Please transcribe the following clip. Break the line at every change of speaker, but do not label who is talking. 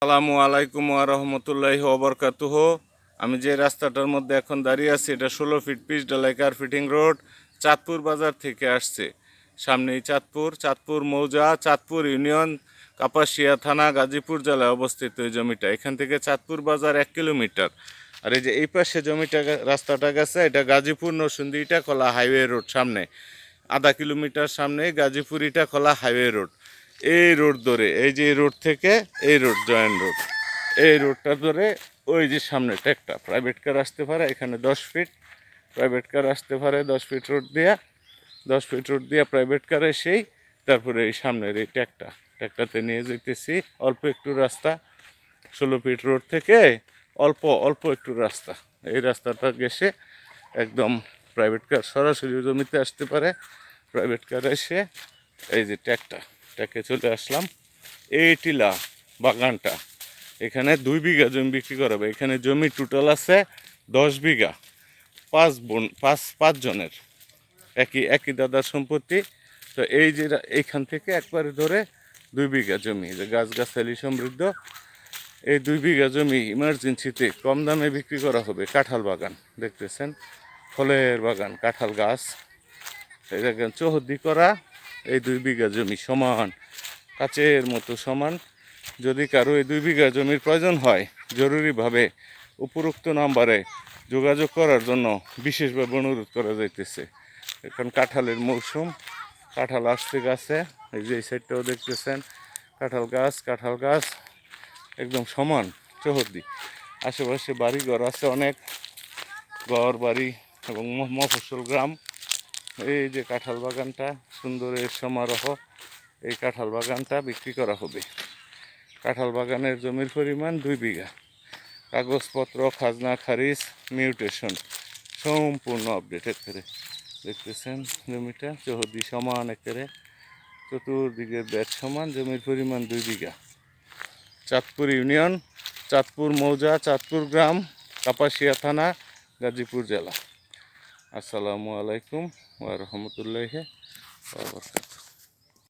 আসসালামু আলাইকুম ওয়া রাহমাতুল্লাহি ওয়া বারাকাতুহু। আমি যে রাস্তাটার মধ্যে এখন দাঁড়িয়ে আছি এটা 16 ফিট পিচ ঢালাই কার্পেটিং রোড, চাঁদপুর বাজার থেকে আসছে। সামনেই চাঁদপুর মৌজা, চাঁদপুর ইউনিয়ন, কাপাসিয়া থানা, গাজীপুর জেলায় অবস্থিত এই জমিটা। এখান থেকে চাঁদপুর বাজার 1 কিলোমিটার। আর এই যে এই পাশে জমিটা রাস্তাটা গেছে এটা গাজীপুর নরসিংদী ইটাখোলা হাইওয়ে রোড। সামনে আধা কিলোমিটার সামনে গাজীপুর ইটাখোলা হাইওয়ে রোড। এই রোড ধরে এই যে রোড থেকে এই রোড জয়েন্ট রোড, এই রোডটা ধরে ওই যে সামনে একটা প্রাইভেট কার আসতে পারে, এখানে 10 ফিট প্রাইভেট কার আসতে পারে, 10 ফিট রোড দিয়া 10 ফিট রোড দিয়া প্রাইভেট কার এসেই তারপরে এই সামনের এই ট্যাক্টাতে নিয়ে যেতেছি। অল্প একটু রাস্তা, 16 ফিট রোড থেকে অল্প অল্প একটু রাস্তা। এই রাস্তাটা গেছে একদম প্রাইভেট কার সরাসরি জমিতে আসতে পারে। প্রাইভেট কার এসে এই যে ট্যাকে চলে আসলাম। এই টিলা বাগানটা এখানে 2 বিঘা জমি বিক্রি করাবে। এখানে জমি টোটাল আছে 10 বিঘা, 5 জনের একই দাদার সম্পত্তি। তো এই যে এইখান থেকে একবারে ধরে 2 বিঘা জমি, যে গাছগাছালি সমৃদ্ধ এই 2 বিঘা জমি ইমার্জেন্সিতে কম দামে বিক্রি করা হবে। কাঁঠাল বাগান দেখতেছেন, ফলের বাগান, কাঁঠাল গাছ, এই দেখেন চৌহদ্দি করা। এই 2 বিঘা জমি সমান, কাচের মতো সমান। যদি কারো এই 2 বিঘা জমির প্রয়োজন হয় জরুরিভাবে উপরোক্ত নাম্বারে যোগাযোগ করার জন্য বিশেষভাবে অনুরোধ করা যাইতেছে। এখন কাঁঠালের মৌসুম, কাঁঠাল আসছে গাছে। এই যে এই সাইডটাও দেখতেছেন কাঁঠাল গাছ একদম সমান চৌহদ্দি। আশেপাশে বাড়ি ঘর আছে অনেক, ঘর বাড়ি এবং মফস্বল গ্রাম। এই যে কাঁঠাল বাগানটা, সুন্দরের সমারোহ। এই কাঁঠাল বাগানটা বিক্রি করা হবে। কাঁঠাল বাগানের জমির পরিমাণ 2 বিঘা। কাগজপত্র, খাজনা খারিজ, মিউটেশন সম্পূর্ণ আপডেটেড করে দেখতেছেন। জমিটা চৌহদ্দি সমান একেবারে, চতুর্দিকে ব্যাট সমান। জমির পরিমাণ 2 বিঘা। চাঁদপুর ইউনিয়ন, চাঁদপুর মৌজা, চাঁদপুর গ্রাম, কাপাসিয়া থানা, গাজীপুর জেলা। আসসালামু আলাইকুম ওয়া রাহমাতুল্লাহি ওয়া বারাকাতুহু।